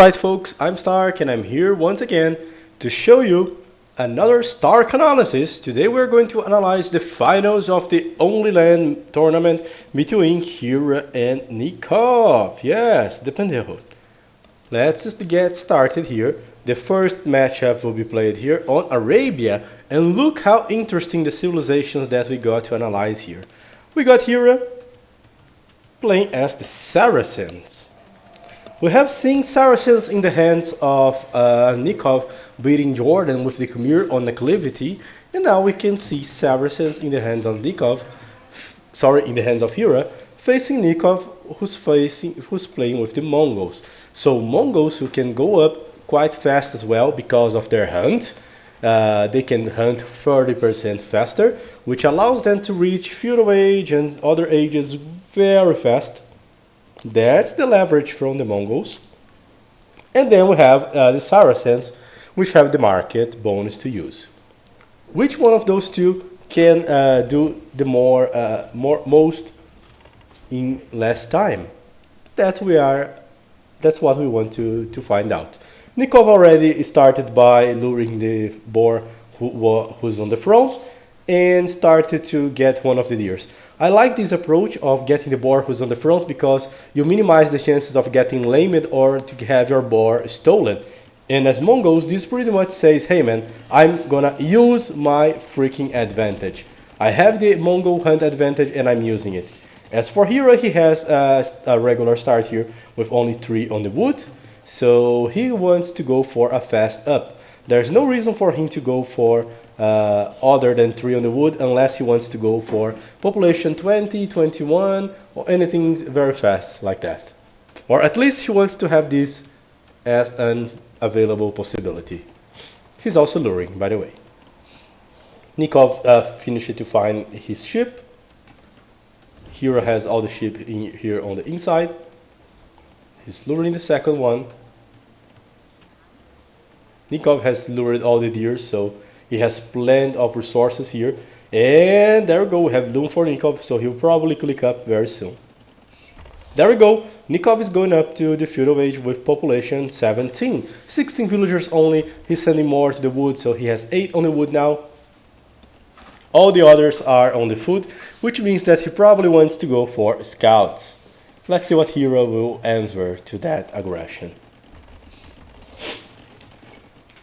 Alright folks, I'm St4rk and I'm here once again to show you another St4rk analysis. Today we're going to analyze the finals of the Only Land tournament between Hera and Nicov. Yes, the Pendejo. Let's just get started here. The first matchup will be played here on Arabia, and look how interesting the civilizations that we got to analyze here. We got Hera playing as the Saracens. We have seen Saracens in the hands of Nicov beating Jordan with the Khmer on acclivity, and now we can see Saracens in the hands of in the hands of Hera, facing Nicov, who's playing with the Mongols. So Mongols who can go up quite fast as well because of their hunt. They can hunt 30% faster, which allows them to reach feudal age and other ages very fast. That's the leverage from the Mongols. And then we have the Saracens, which have the market bonus to use. Which one of those two can do the most in less time? That's what we want to find out. Nicov already started by luring the boar who's on the front and started to get one of the deers. I like this approach of getting the boar who's on the front because you minimize the chances of getting lamed or to have your boar stolen. And as Mongols, this pretty much says, hey man, I'm gonna use my freaking advantage. I have the Mongol hunt advantage and I'm using it. As for Hera, he has a regular start here with only 3 on the wood. So he wants to go for a fast up. There's no reason for him to go for other than 3 on the wood unless he wants to go for population 20, 21 or anything very fast like that. Or at least he wants to have this as an available possibility. He's also luring, by the way. Nicov finished to find his ship. Hera has all the ship here on the inside. He's luring the second one. Nicov has lured all the deer, so he has plenty of resources here. And there we go, we have loom for Nicov, so he'll probably click up very soon. There we go, Nicov is going up to the feudal age with population 17. 16 villagers only, he's sending more to the wood, so he has 8 on the wood now. All the others are on the foot, which means that he probably wants to go for scouts. Let's see what Hera will answer to that aggression.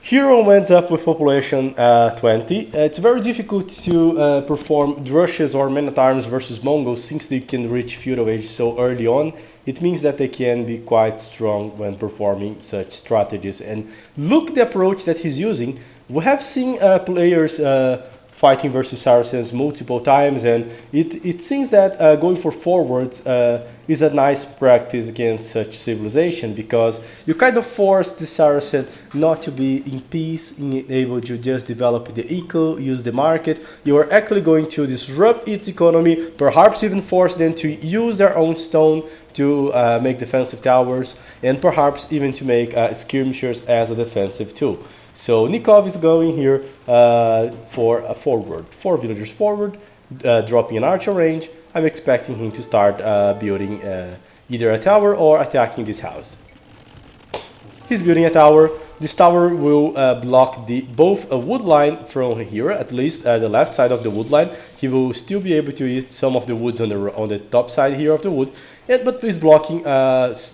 Hero ends up with population 20. It's very difficult to perform drushes or men at arms versus Mongols since they can reach feudal age so early on. It means that they can be quite strong when performing such strategies. And look the approach that he's using. We have seen players fighting versus Saracens multiple times, and it seems that going for forwards is a nice practice against such civilization because you kind of force the Saracen not to be in peace, able to just develop the eco, use the market. You are actually going to disrupt its economy, perhaps even force them to use their own stone to make defensive towers, and perhaps even to make skirmishers as a defensive tool. So Nicov is going here for a forward, 4 villagers forward, dropping an archer range. I'm expecting him to start building either a tower or attacking this house. He's building a tower. This tower will block both a wood line from here, at least the left side of the wood line. He will still be able to eat some of the woods on the top side here of the wood, but he's blocking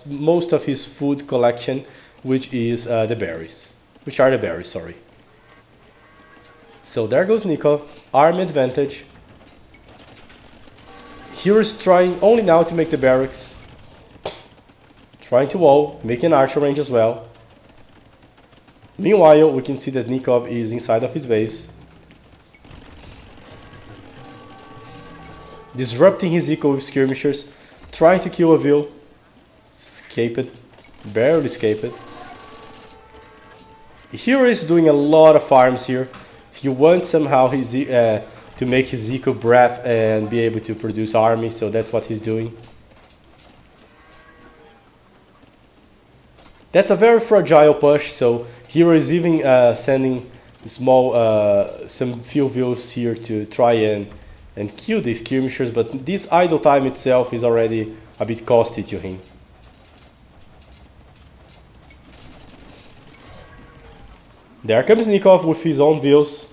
most of his food collection, which is the berries. Which are the berries, sorry. So there goes Nicov, arm advantage. Here's trying only now to make the barracks. Trying to wall, making an archer range as well. Meanwhile, we can see that Nicov is inside of his base. Disrupting his eco with skirmishers. Trying to kill a Vil. Escape it. Barely escape it. Hero is doing a lot of farms here. He wants somehow to make his eco breath and be able to produce army, so that's what he's doing. That's a very fragile push, so Hero is even sending some few views here to try and kill these skirmishers, but this idle time itself is already a bit costly to him. There comes Nicov with his own views,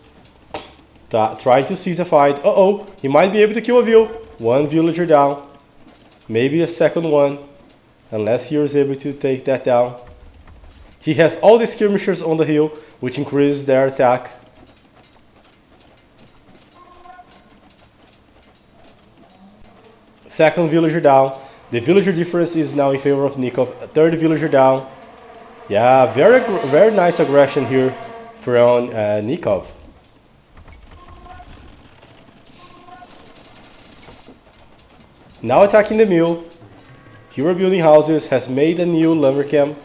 trying to seize a fight. Uh-oh, he might be able to kill a view. One villager down. Maybe a second one, unless he is able to take that down. He has all the skirmishers on the hill, which increases their attack. Second villager down. The villager difference is now in favor of Nicov. Third villager down. Yeah, very nice aggression here from Nicov. Now attacking the mill. Hero building houses, has made a new lumber camp.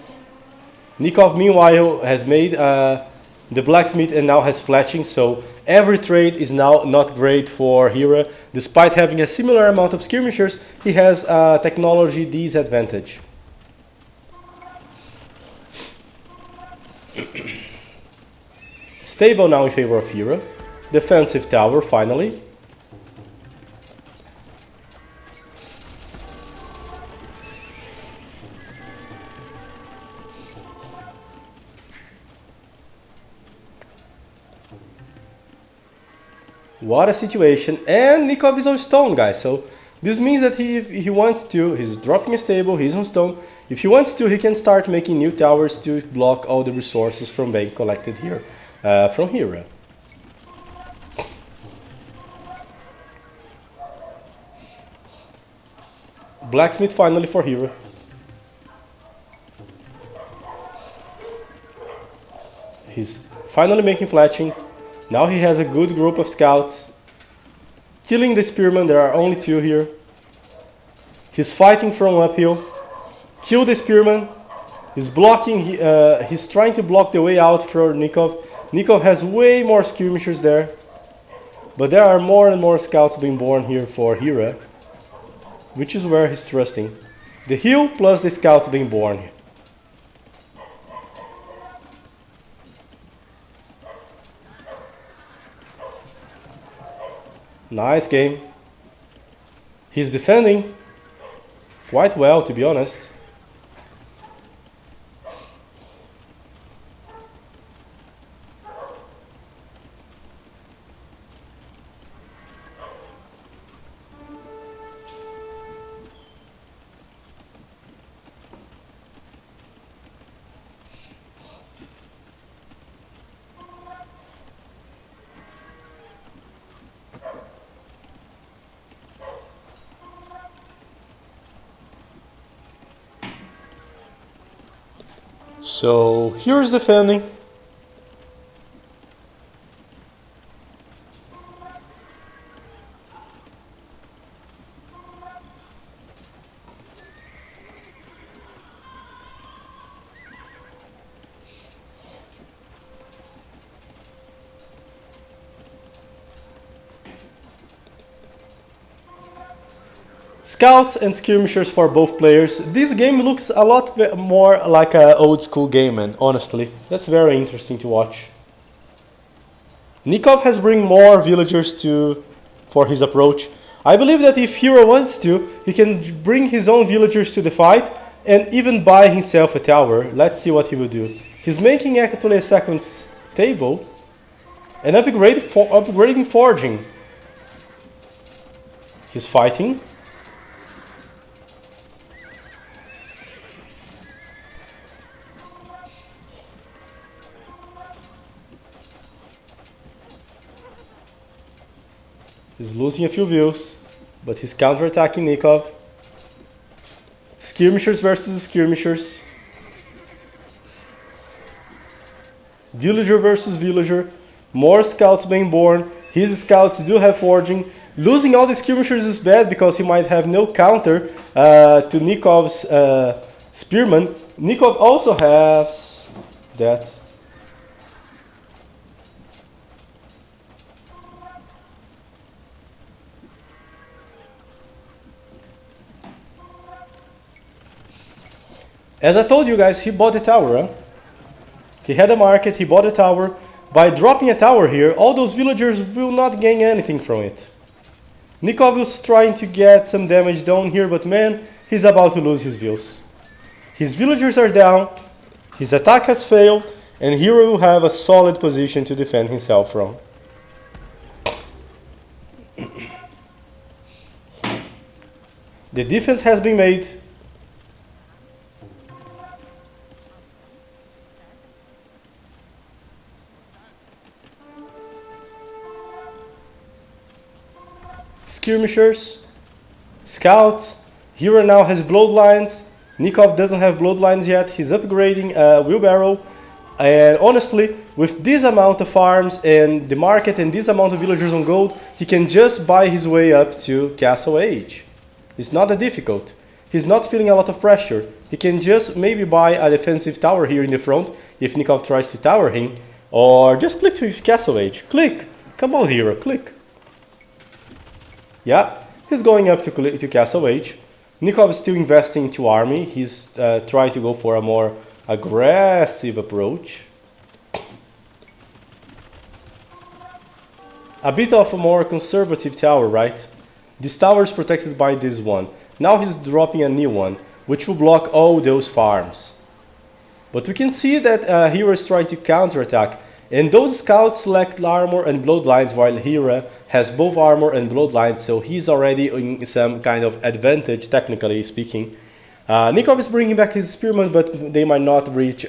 Nicov meanwhile has made the blacksmith and now has fletching, so every trade is now not great for Hera. Despite having a similar amount of skirmishers, he has a technology disadvantage. Stable now in favor of Hera. Defensive tower finally. What a situation, and Nicov is on stone, guys, so this means that if he wants to, he's dropping a stable, he's on stone. If he wants to, he can start making new towers to block all the resources from being collected here from Hera. Blacksmith finally for Hera. He's finally making fletching. Now he has a good group of scouts. Killing the spearmen, there are only two here. He's fighting from uphill. Kill the spearman. He's blocking, he's trying to block the way out for Nicov. Nicov has way more skirmishers there. But there are more and more scouts being born here for Hera, which is where he's trusting. The hill plus the scouts being born. Nice game. He's defending quite well, to be honest. So here is defending. Scouts and skirmishers for both players. This game looks a lot more like an old school game, and honestly, that's very interesting to watch. Nicov has bring more villagers for his approach. I believe that if Hera wants to, he can bring his own villagers to the fight and even buy himself a tower. Let's see what he will do. He's making actually a second stable and upgrading forging. He's fighting. He's losing a few views, but he's counterattacking Nicov. Skirmishers versus skirmishers. Villager versus villager. More scouts being born. His scouts do have forging. Losing all the skirmishers is bad because he might have no counter to Nikov's spearman. Nicov also has that. As I told you guys, he bought a tower. Huh? He had a market, he bought a tower. By dropping a tower here, all those villagers will not gain anything from it. Nicov is trying to get some damage down here, but man, he's about to lose his views. His villagers are down, his attack has failed, And Hera will have a solid position to defend himself from. The defense has been made. Skirmishers, scouts. Hera now has bloodlines. Nicov doesn't have bloodlines yet. He's upgrading wheelbarrow. And honestly, with this amount of farms and the market and this amount of villagers on gold, he can just buy his way up to Castle Age. It's not that difficult. He's not feeling a lot of pressure. He can just maybe buy a defensive tower here in the front if Nicov tries to tower him. Or just click to Castle Age. Click! Come on, Hera, click! Yeah, he's going up to Castle Age. Nicov is still investing into army. He's trying to go for a more aggressive approach. A bit of a more conservative tower, right? This tower is protected by this one. Now he's dropping a new one, which will block all those farms. But we can see that Hera is trying to counterattack. And those scouts lack armor and bloodlines, while Hera has both armor and bloodlines, so he's already in some kind of advantage, technically speaking. Nicov is bringing back his spearmen, but they might not reach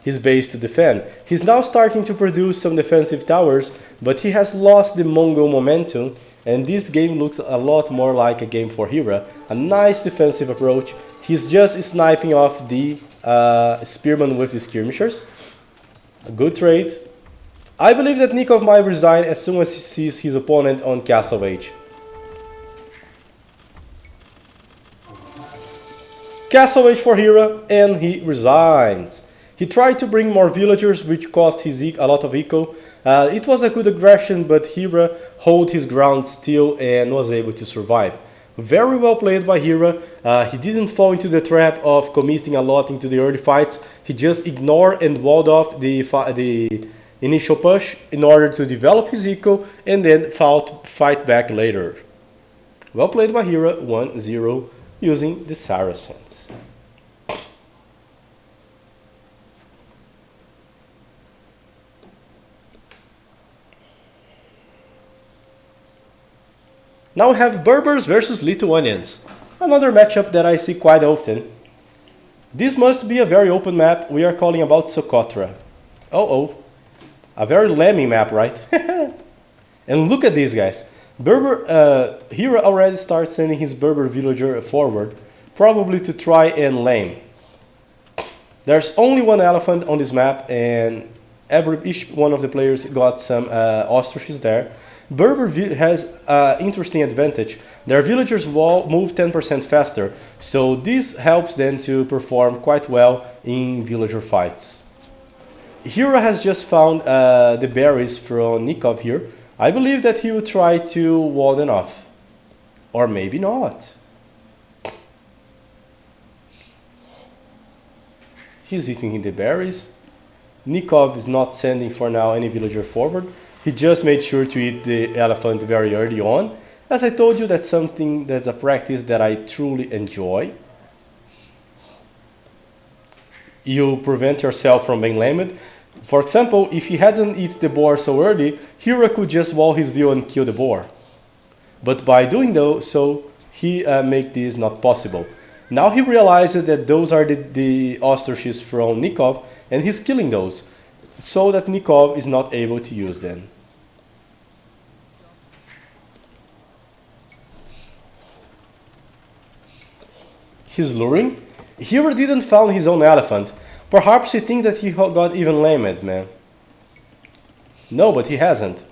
his base to defend. He's now starting to produce some defensive towers, but he has lost the Mongol momentum, and this game looks a lot more like a game for Hera. A nice defensive approach. He's just sniping off the spearmen with the skirmishers. A good trade. I believe that Nicov might resign as soon as he sees his opponent on Castle Age. Castle Age for Hera, and he resigns. He tried to bring more villagers, which cost his a lot of eco. It was a good aggression, but Hera held his ground still and was able to survive. Very well played by Hera. He didn't fall into the trap of committing a lot into the early fights. He just ignored and walled off the initial push in order to develop his eco and then fight back later. Well played by Hera, 1-0 using the Saracens. Now we have Berbers versus Lithuanians. Another matchup that I see quite often. This must be a very open map. We are calling about Socotra. Oh. A very lemming map, right? And look at these guys. Hera already starts sending his Berber villager forward, probably to try and lame. There's only one elephant on this map, and each one of the players got some ostriches there. Berber has an interesting advantage. Their villagers move 10% faster, so this helps them to perform quite well in villager fights. Hera has just found the berries from Nicov here. I believe that he will try to wall them off. Or maybe not. He's eating the berries. Nicov is not sending for now any villager forward. He just made sure to eat the elephant very early on. As I told you, that's a practice that I truly enjoy. You prevent yourself from being lamed. For example, if he hadn't eaten the boar so early, Hera could just wall his view and kill the boar. But by doing so, he made this not possible. Now he realizes that those are the ostriches from Nicov, and he's killing those, so that Nicov is not able to use them. He's luring. Hera didn't found his own elephant. Perhaps he thinks that he got even lamed, man. No, but he hasn't.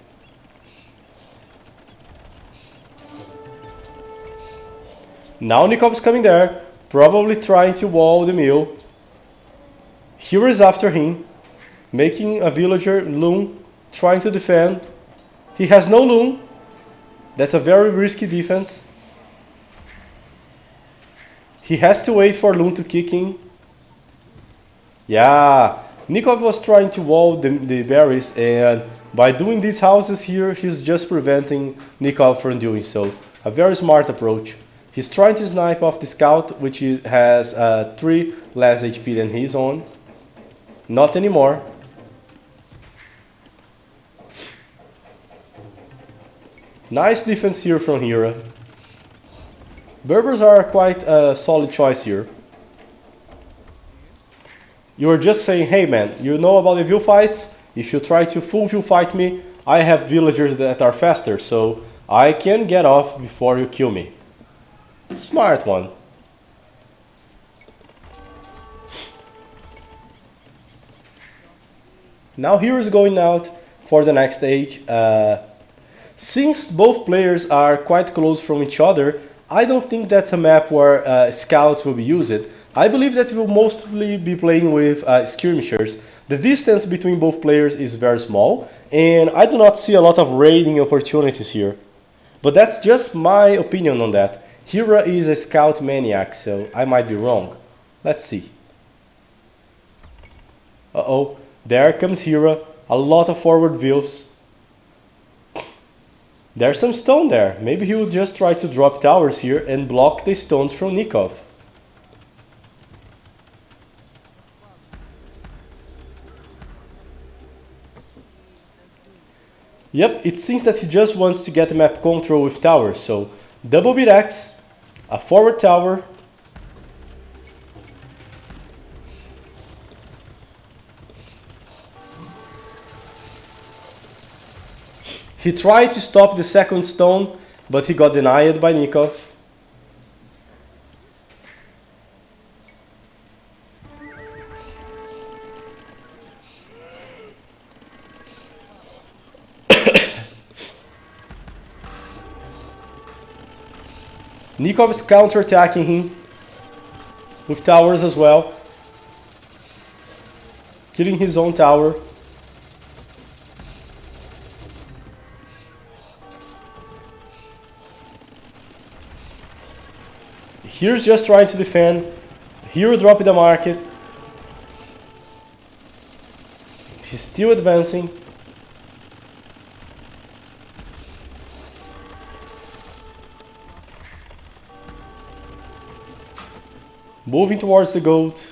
Now Nikov's coming there, probably trying to wall the mill. Hera is after him, making a villager loom, trying to defend. He has no loom. That's a very risky defense. He has to wait for loom to kick in. Yeah, Nicov was trying to wall the berries, and by doing these houses here, he's just preventing Nicov from doing so. A very smart approach. He's trying to snipe off the scout, which has 3 less HP than he's on. Not anymore. Nice defense here from Hera. Berbers are quite a solid choice here. You are just saying, hey man, you know about the view fights? If you try to full view fight me, I have villagers that are faster, so I can get off before you kill me. Smart one. Now Hero is going out for the next stage. Since both players are quite close from each other, I don't think that's a map where scouts will be used. I believe that we'll mostly be playing with skirmishers. The distance between both players is very small, and I do not see a lot of raiding opportunities here. But that's just my opinion on that. Hera is a scout maniac, so I might be wrong. Let's see. Uh-oh, there comes Hera. A lot of forward views. There's some stone there. Maybe he will just try to drop towers here and block the stones from Nicov. Yep, it seems that he just wants to get map control with towers, so double beat X, a forward tower, he tried to stop the second stone, but he got denied by Nicov. Nicov is counter-attacking him with towers as well, killing his own tower. Here's just trying to defend. Hero dropping the market. He's still advancing. Moving towards the gold.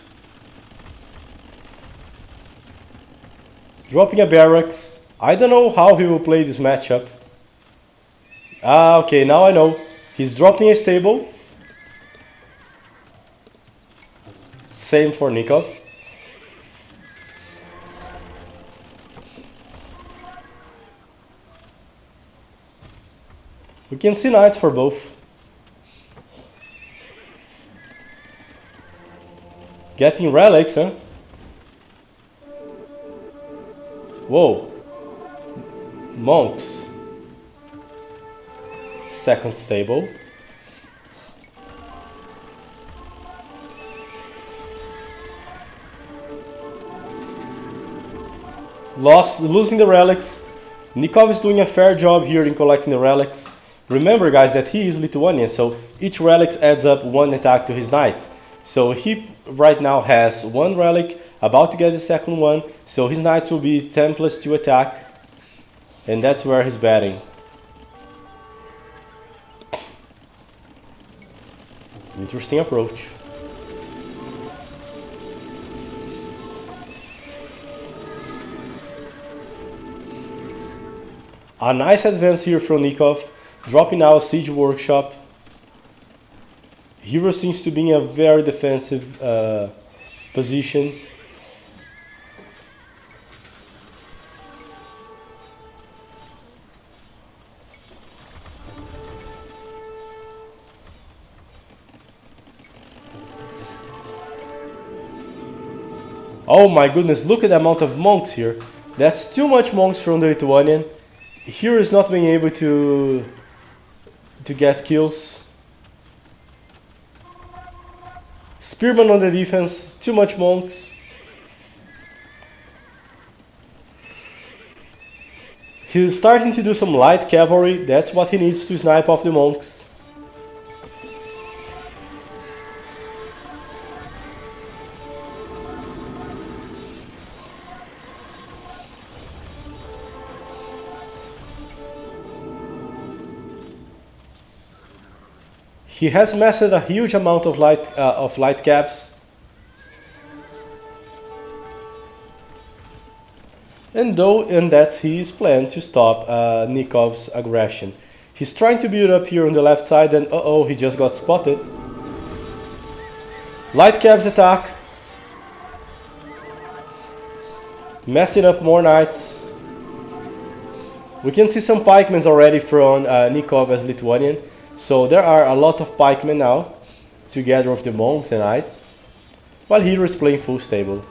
Dropping a barracks. I don't know how he will play this matchup. Ah, okay, now I know. He's dropping a stable. Same for Nicov. We can see knights for both. Getting relics, huh? Whoa. Monks. Second stable. Losing the relics. Nicov is doing a fair job here in collecting the relics. Remember guys that he is Lithuanian, so each relic adds up one attack to his knights. So he right now has one relic, about to get the second one, so his knights will be 10 plus 2 attack, and that's where he's betting. Interesting approach. A nice advance here from Nicov, dropping now a siege workshop. Hero seems to be in a very defensive position. Oh my goodness, look at the amount of monks here. That's too much monks from the Lithuanian. Hero is not being able to get kills. Spearman on the defense, too much monks. He's starting to do some light cavalry, that's what he needs to snipe off the monks. He has mastered a huge amount of light caps. And that's his plan to stop Nikov's aggression. He's trying to build up here on the left side, and uh-oh, he just got spotted. Light Cavs attack. Messing up more knights. We can see some pikemen already from Nicov as Lithuanian. So there are a lot of pikemen now, together with the monks and knights, while Hera is playing full stable.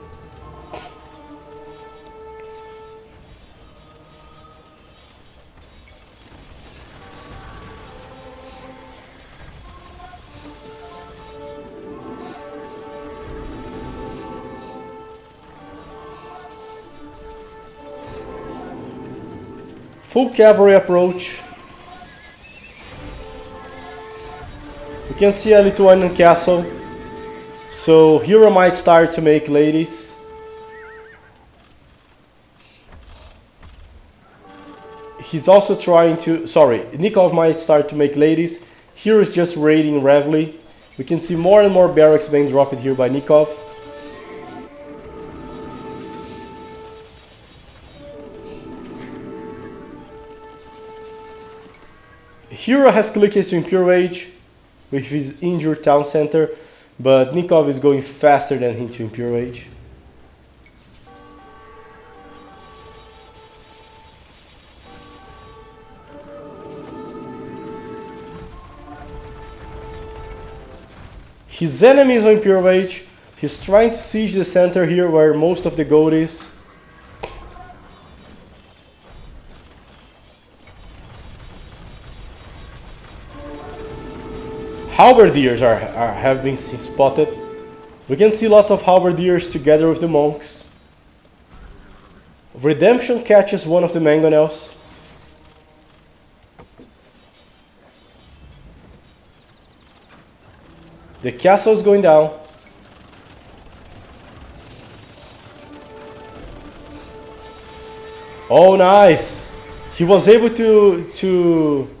Full cavalry approach. We can see a Lithuanian castle. So Hera might start to make ladies. He's also trying to... Sorry, Nicov might start to make ladies. Hera is just raiding Revli. We can see more and more barracks being dropped here by Nicov. Hera has clicked to Impure Age with his injured town center, but Nicov is going faster than him to Impure Age. His enemy is on Impure Age. He's trying to siege the center here where most of the gold is. Halberdiers have been spotted. We can see lots of halberdiers together with the monks. Redemption catches one of the mangonels. The castle is going down. Oh, nice! He was able to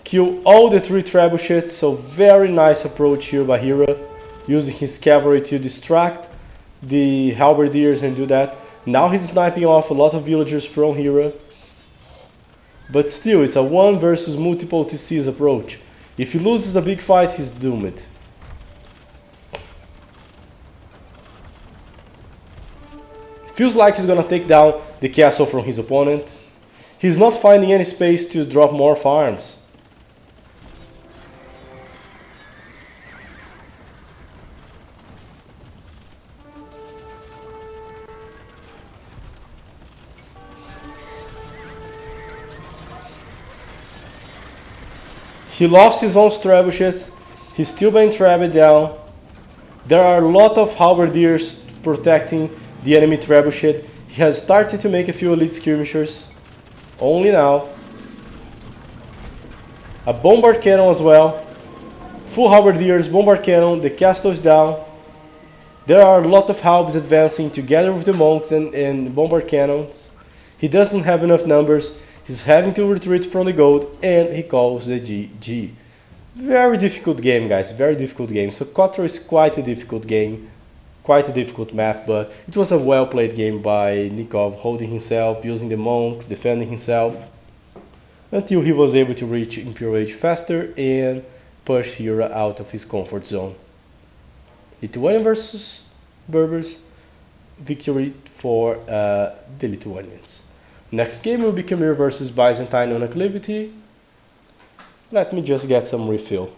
kill all the 3 trebuchets, so very nice approach here by Hera, using his cavalry to distract the halberdiers and do that. Now he's sniping off a lot of villagers from Hera. But still, it's a 1 versus multiple TCs approach. If he loses a big fight, he's doomed. Feels like he's gonna take down the castle from his opponent. He's not finding any space to drop more farms. He lost his own trebuchets. He's still being trapped down. There are a lot of halberdiers protecting the enemy trebuchet. He has started to make a few elite skirmishers. Only now. A bombard cannon as well. Full halberdiers, bombard cannon, the castle is down. There are a lot of halbs advancing together with the monks and bombard cannons. He doesn't have enough numbers. He's having to retreat from the gold, and he calls the GG. Very difficult game, guys, very difficult game. So Kotor is quite a difficult game, quite a difficult map, but it was a well played game by Nicov, holding himself, using the monks, defending himself, until he was able to reach Impure Age faster and push Hera out of his comfort zone. Lithuanian versus Berbers, victory for the Lithuanians. Next game will be Khmer versus Byzantine on Acclivity. Let me just get some refill.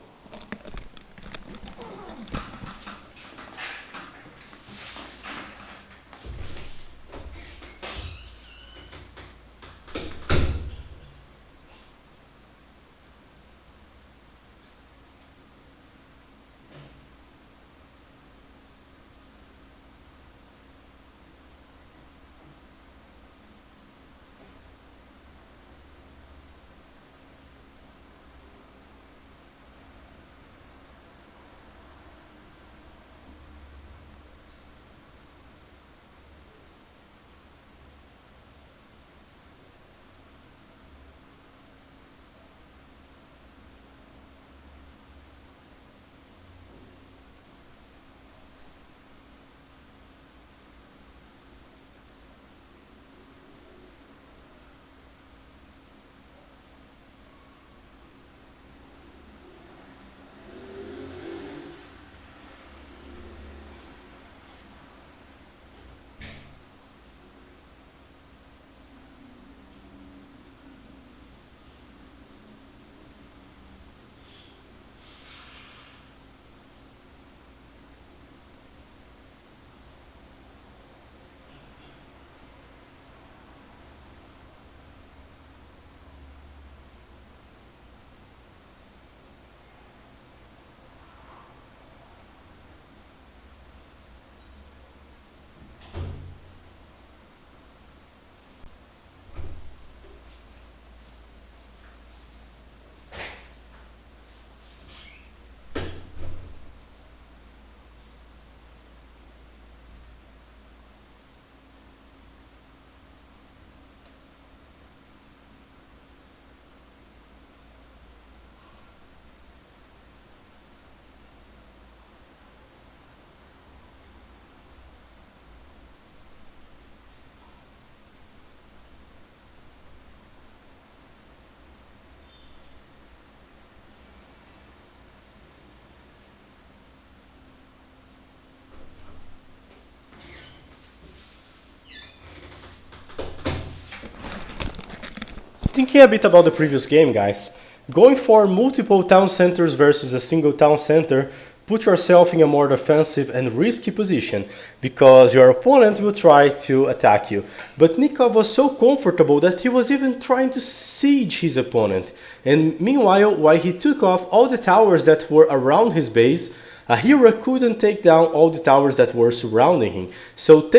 Thinking a bit about the previous game, guys, going for multiple town centers versus a single town center put yourself in a more defensive and risky position because your opponent will try to attack you. But Nicov was so comfortable that he was even trying to siege his opponent. And meanwhile, while he took off all the towers that were around his base, a hero couldn't take down all the towers that were surrounding him. So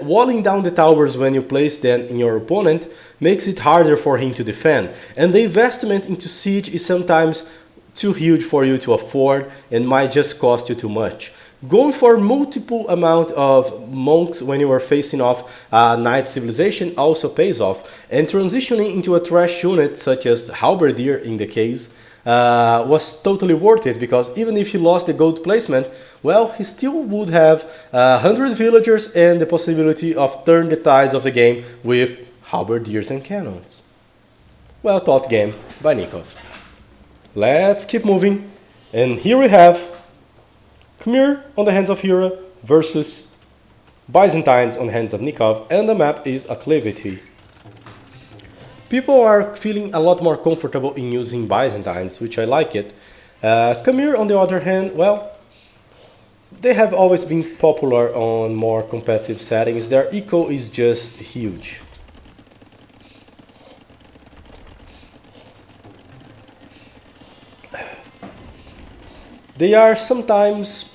walling down the towers when you place them in your opponent makes it harder for him to defend. And the investment into siege is sometimes too huge for you to afford and might just cost you too much. Going for multiple amount of monks when you are facing off a knight civilization also pays off. And transitioning into a trash unit such as halberdier in the case was totally worth it, because even if he lost the gold placement, well, he still would have 100 villagers and the possibility of turn the tides of the game with halberdiers and cannons. Well thought game by Nicov. Let's keep moving, and here we have Khmer on the hands of Hera versus Byzantines on the hands of Nicov, and the map is Acclivity. People are feeling a lot more comfortable in using Byzantines, which I like it. Khmer, on the other hand, well, they have always been popular on more competitive settings. Their eco is just huge. They are sometimes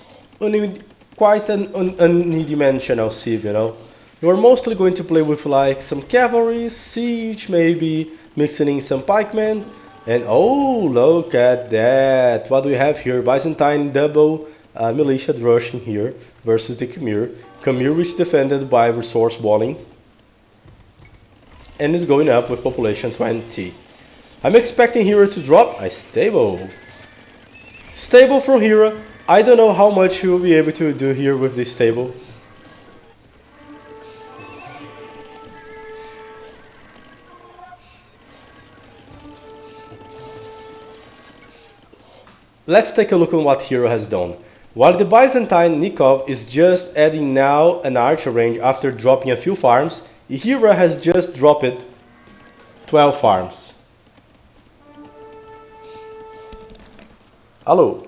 quite an unidimensional civ, you know. You are mostly going to play with like some cavalry, siege, maybe mixing in some pikemen. And oh, look at that! What do we have here? Byzantine double militia rushing here versus the Khmer. Khmer, which defended by resource walling and is going up with population 20. I'm expecting Hera to drop a stable. Stable from Hera. I don't know how much he will be able to do here with this stable. Let's take a look at what Hera has done. While the Byzantine Nicov is just adding now an archer range after dropping a few farms, Hera has just dropped 12 farms. Hello.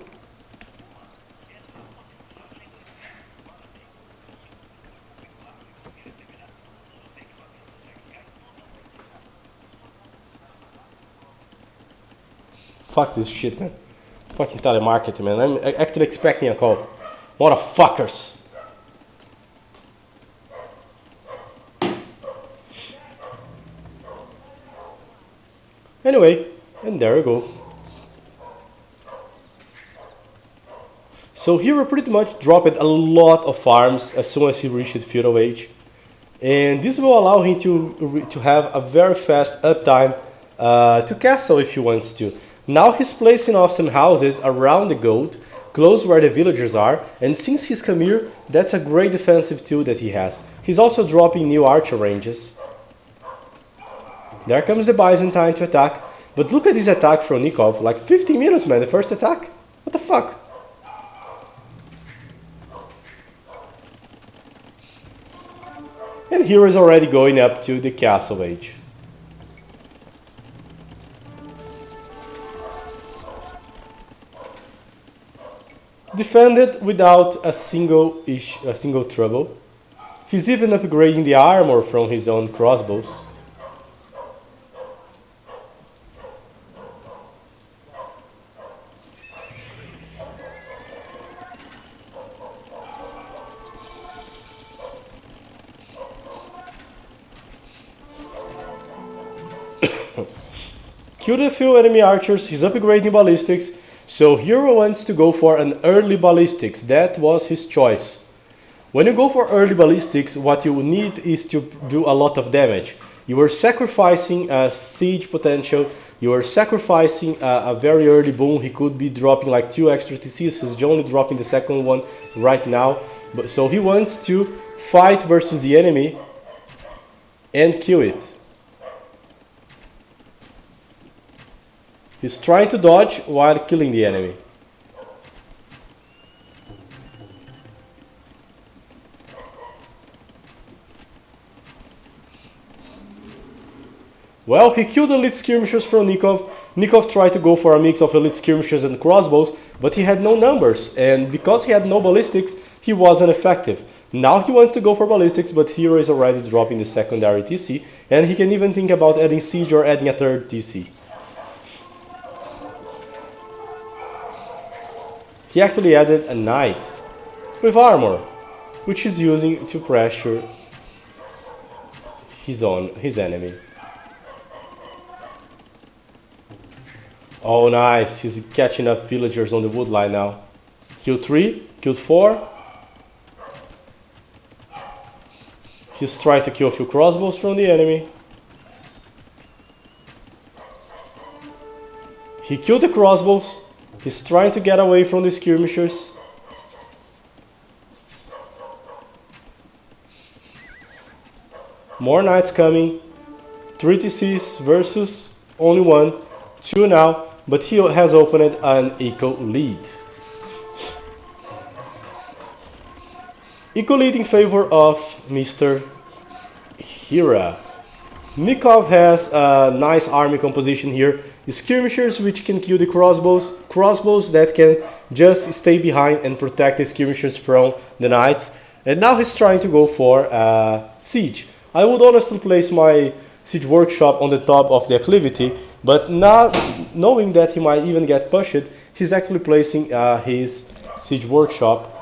Fuck this shit, man. Fucking telemarketing, man. I'm actually expecting a call. Motherfuckers. Anyway, and there we go. So Hera pretty much dropped a lot of farms as soon as he reached feudal age. And this will allow him to have a very fast uptime to castle if he wants to. Now he's placing off some houses around the gold, close where the villagers are, and since he's Khmer, that's a great defensive tool that he has. He's also dropping new archer ranges. There comes the Byzantine to attack, but look at this attack from Nicov, like 15 minutes, man, the first attack? What the fuck? And Hera is already going up to the castle age. Defended without a single trouble. He's even upgrading the armor from his own crossbows. Killed a few enemy archers, he's upgrading ballistics, so Hera wants to go for an early ballistics. That was his choice. When you go for early ballistics, what you need is to do a lot of damage. You are sacrificing a siege potential, you are sacrificing a very early boom. He could be dropping like 2 extra TCs, he's only dropping the second one right now. So he wants to fight versus the enemy and kill it. He's trying to dodge while killing the enemy. Well, he killed elite skirmishers from Nicov. Nicov tried to go for a mix of elite skirmishers and crossbows, but he had no numbers, and because he had no ballistics, he wasn't effective. Now he wants to go for ballistics, but Hero is already dropping the secondary TC, and he can even think about adding siege or adding a third TC. He actually added a knight with armor, which he's using to pressure his enemy. Oh nice, he's catching up villagers on the wood line now. Killed 3, killed 4. He's trying to kill a few crossbows from the enemy. He killed the crossbows. He's trying to get away from the skirmishers. More knights coming. 3 TCs versus only 1. 2 now, but he has opened an eco lead. Eco lead in favor of Mr. Hera. Nicov has a nice army composition here. Skirmishers which can kill the crossbows. Crossbows that can just stay behind and protect the skirmishers from the knights. And now he's trying to go for siege. I would honestly place my siege workshop on the top of the acclivity, but not knowing that he might even get pushed, he's actually placing his siege workshop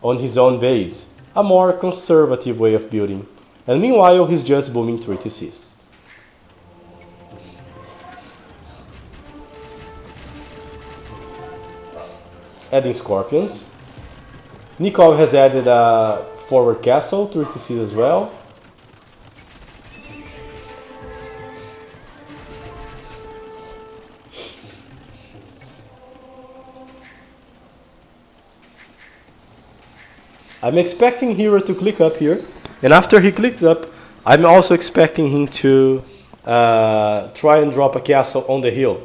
on his own base. A more conservative way of building. And meanwhile, he's just booming 3 TCs. Adding scorpions. Nicov has added a forward castle, 3 TCs as well. I'm expecting Hero to click up here, and after he clicks up, I'm also expecting him to try and drop a castle on the hill.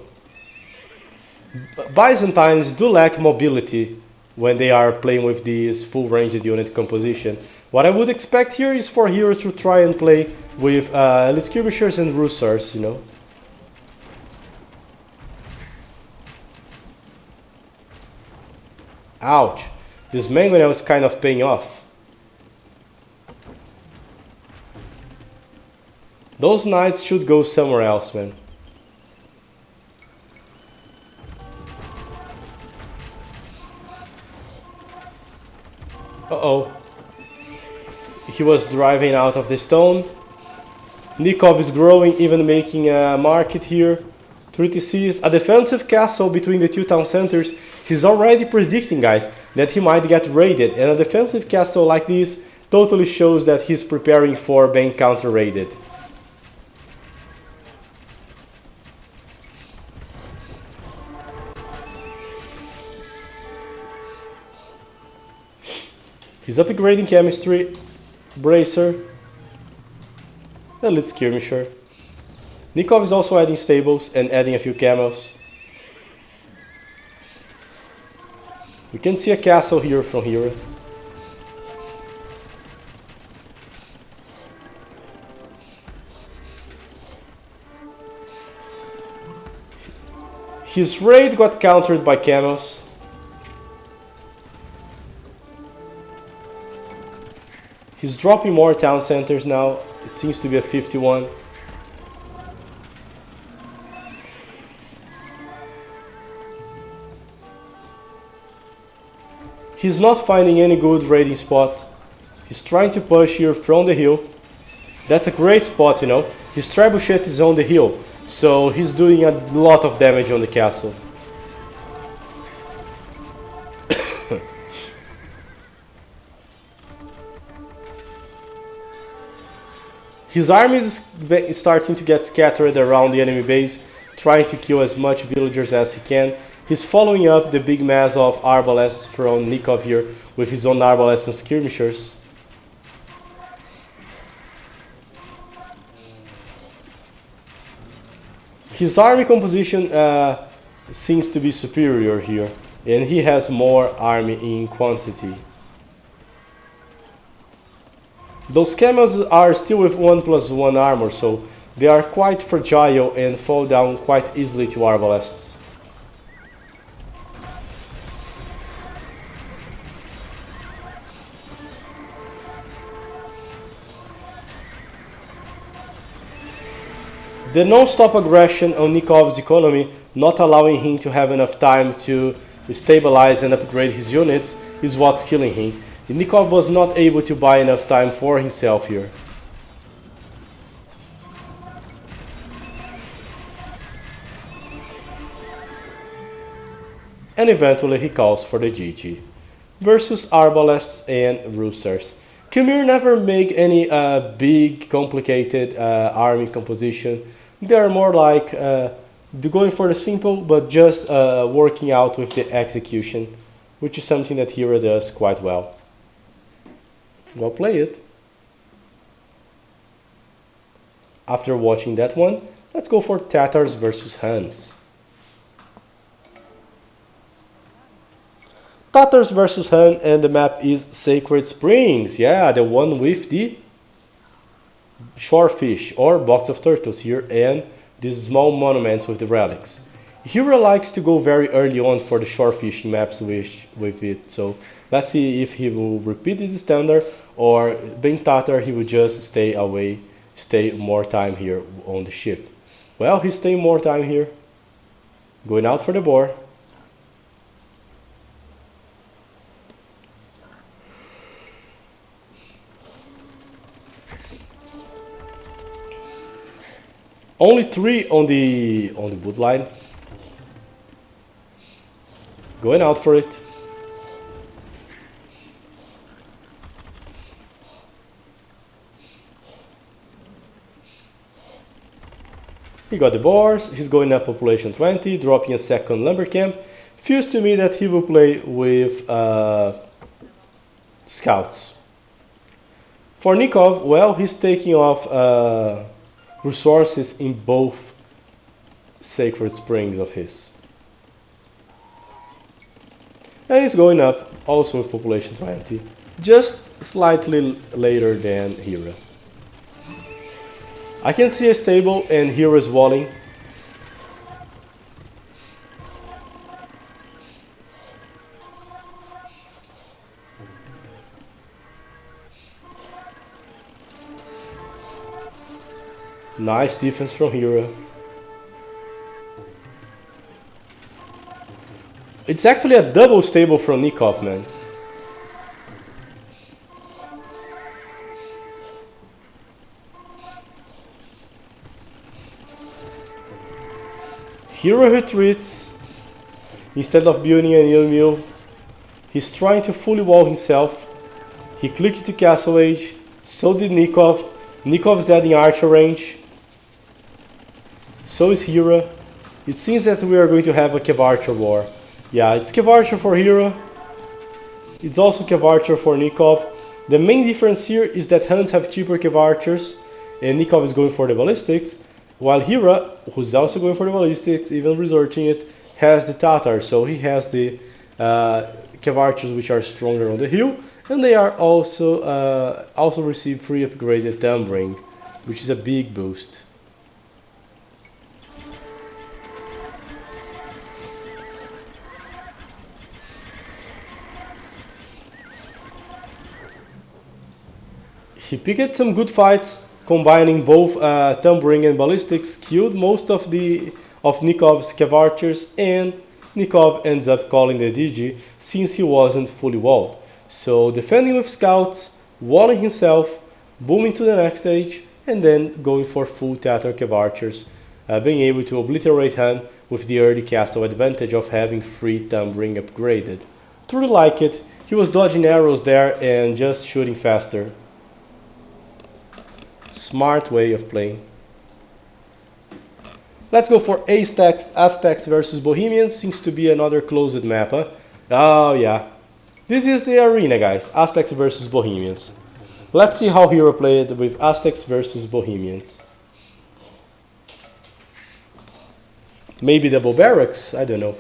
Byzantines do lack mobility when they are playing with this full ranged unit composition. What I would expect here is for Hero to try and play with elite skirmishers and russars, you know. Ouch! This mangonel is kind of paying off. Those knights should go somewhere else, man. Uh-oh. He was driving out of the stone. Nicov is growing, even making a market here. 3 TCs, a defensive castle between the two town centers. He's already predicting, guys, that he might get raided, and a defensive castle like this totally shows that he's preparing for being counter-raided. He's upgrading chemistry, bracer, elite skirmisher. Nicov is also adding stables and adding a few camels. We can see a castle here from Hera. His raid got countered by camels. He's dropping more town centers now. It seems to be a 51. He's not finding any good raiding spot. He's trying to push here from the hill. That's a great spot, you know. His trebuchet is on the hill, so he's doing a lot of damage on the castle. His army is starting to get scattered around the enemy base, trying to kill as much villagers as he can. He's following up the big mass of arbalests from Nicov here with his own arbalests and skirmishers. His army composition seems to be superior here, and he has more army in quantity. Those camels are still with 1+1 armor, so They are quite fragile and fall down quite easily to arbalests. The non-stop aggression on Nikov's economy, not allowing him to have enough time to stabilize and upgrade his units, is what's killing him. Nicov was not able to buy enough time for himself here. And eventually he calls for the GG. Versus Arbalests and Roosters. Khmer never make any big, complicated army composition. They are more like going for the simple, but just working out with the execution, which is something that Hera does quite well. Well played. After watching that one, let's go for Tatars versus Huns. Tatars versus Hun, and the map is Sacred Springs. Yeah, the one with the shorefish or box of turtles here and these small monuments with the relics. Hera likes to go very early on for the shorefishing maps with it, so let's see if he will repeat this standard or being Tatar he will just stay away, stay more time here on the ship. Well, he's staying more time here, going out for the boar. Only 3 on the wood line. Going out for it. He got the boars. He's going up population 20, dropping a second lumber camp. Feels to me that he will play with scouts. For Nicov, well, he's taking off resources in both Sacred Springs of his. And he's going up also with population 20, just slightly later than Hera. I can see a stable and Hera's walling. Nice defense from Hera. It's actually a double stable from Nicov, man. Hera retreats. Instead of building a new mill, he's trying to fully wall himself. He clicked to Castle Age, so did Nicov. Nikov's adding archer range. So is Hera. It seems that we are going to have a Cav Archer war. Yeah, it's Cav Archer for Hera. It's also Cav Archer for Nicov. The main difference here is that Huns have cheaper Cav Archers and Nicov is going for the ballistics, while Hera, who's also going for the ballistics, even researching it, has the Tatar, so he has the Cav Archers which are stronger on the hill, and they are also receive free upgraded Thumbring, which is a big boost. He picked some good fights, combining both Thumbring and ballistics, killed most of Nikov's Cav Archers, and Nicov ends up calling the DG since he wasn't fully walled. So defending with scouts, walling himself, booming to the next stage, and then going for full Tatar Cav Archers, being able to obliterate Han with the early castle advantage of having free Thumbring upgraded. Truly like it. He was dodging arrows there and just shooting faster. Smart way of playing. Let's go for Aztecs versus Bohemians. Seems to be another closed map, huh? Oh yeah. This is the arena, guys. Aztecs versus Bohemians. Let's see how Hero played with Aztecs versus Bohemians. Maybe double barracks? I don't know.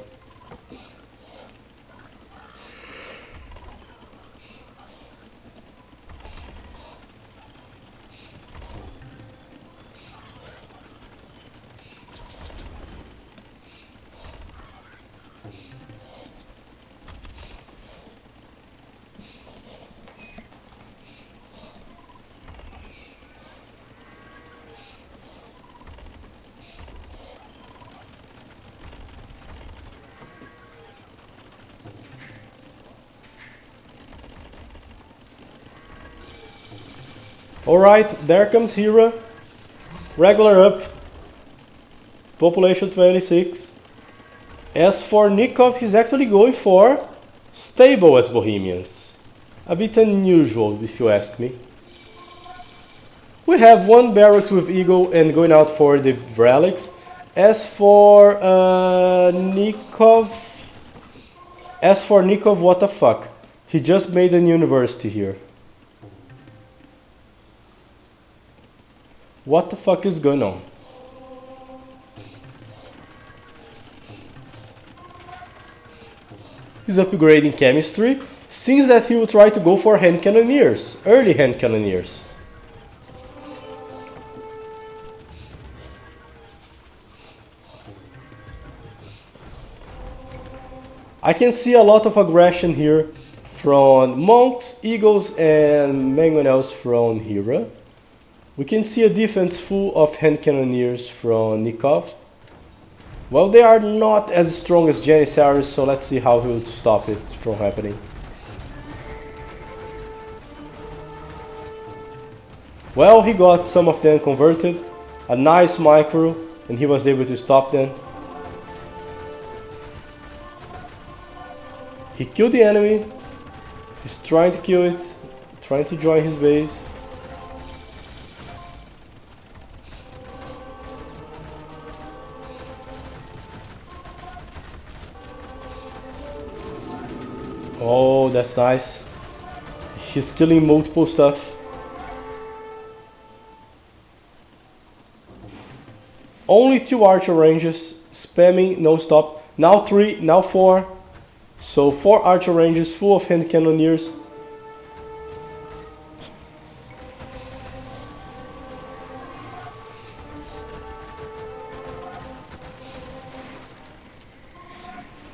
Alright, there comes Hera. Regular up. Population 26. As for Nicov, he's actually going for stable as Bohemians. A bit unusual, if you ask me. We have one barracks with Eagle and going out for the relics. As for Nicov, what the fuck? He just made a university here. What the fuck is going on? He's upgrading chemistry. Seems that he will try to go for hand cannoneers, early hand cannoneers. I can see a lot of aggression here from monks, eagles, and mangonels from Hera. We can see a defense full of hand cannoneers from Nicov. Well, they are not as strong as Janissaries, so let's see how he would stop it from happening. Well, he got some of them converted, a nice micro, and he was able to stop them. He killed the enemy, he's trying to kill it, trying to join his base. Oh, that's nice. He's killing multiple stuff. Only 2 archer ranges, spamming non-stop. Now 3, now 4. So 4 archer ranges full of hand cannoneers.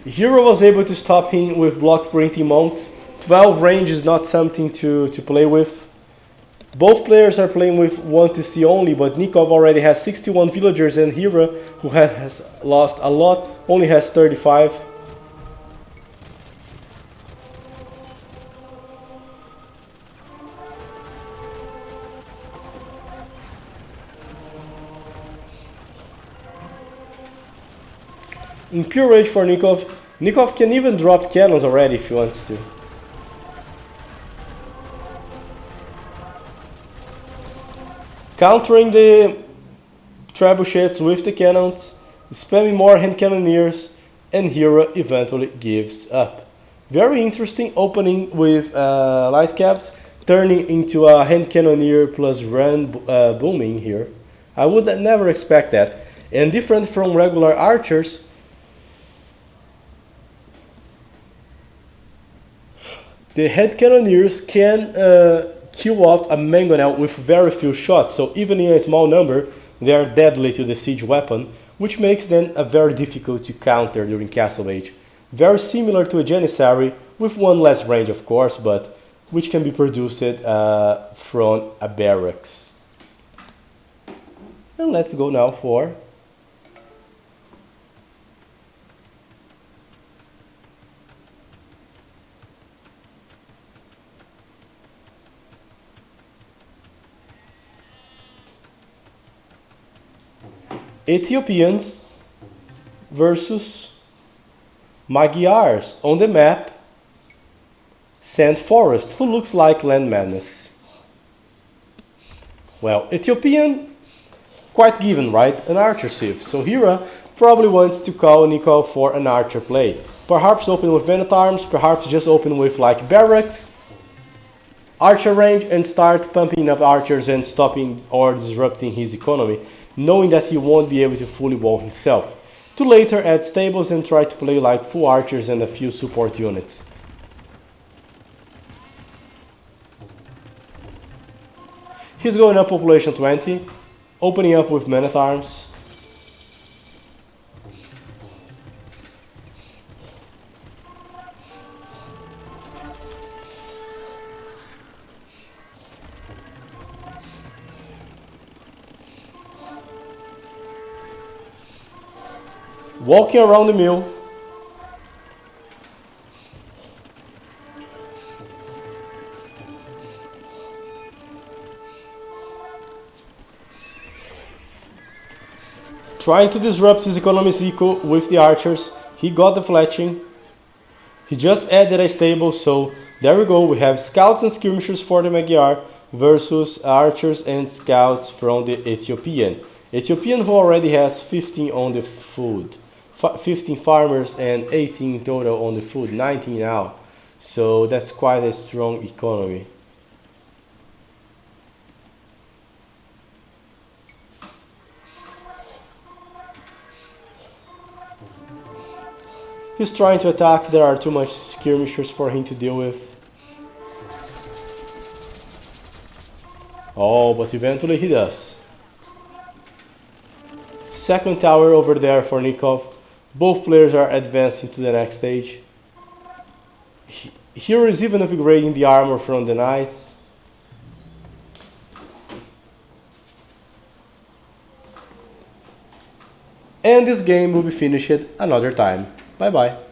Hero was able to stop him with block printing monks. 12 range is not something to play with. Both players are playing with 1 TC only, but Nicov already has 61 villagers and Hera, who has lost a lot, only has 35. In pure rage for Nicov, Nicov can even drop cannons already if he wants to. Countering the trebuchets with the cannons, spamming more hand cannoneers, and Hera eventually gives up. Very interesting opening with light caps, turning into a hand cannoneer plus run booming here. I would never expect that. And different from regular archers, the hand cannoneers can kill off a mangonel with very few shots, so even in a small number, they are deadly to the siege weapon, which makes them very difficult to counter during Castle Age. Very similar to a Janissary, with 1 less range of course, but which can be produced from a barracks. And let's go now for Ethiopians versus Magyars on the map St4rk, who looks like Land Madness. Well, Ethiopian, quite given, right? An archer sieve. So Hera probably wants to call Nicov for an archer play. Perhaps open with men at arms, perhaps just open with like barracks, archer range, and start pumping up archers and stopping or disrupting his economy, knowing that he won't be able to fully wall himself, to later add stables and try to play like full archers and a few support units. He's going up population 20, opening up with men at arms. Walking around the mill. Trying to disrupt his economy equal with the archers. He got the fletching. He just added a stable, so there we go. We have scouts and skirmishers for the Magyar versus archers and scouts from the Ethiopian. Ethiopian who already has 15 on the food. 15 farmers and 18 total on the food, 19 now. So that's quite a strong economy. He's trying to attack, there are too much skirmishers for him to deal with. Oh, but eventually he does. Second tower over there for Nicov. Both players are advancing to the next stage. Hero is even upgrading the armor from the knights. And this game will be finished another time. Bye bye.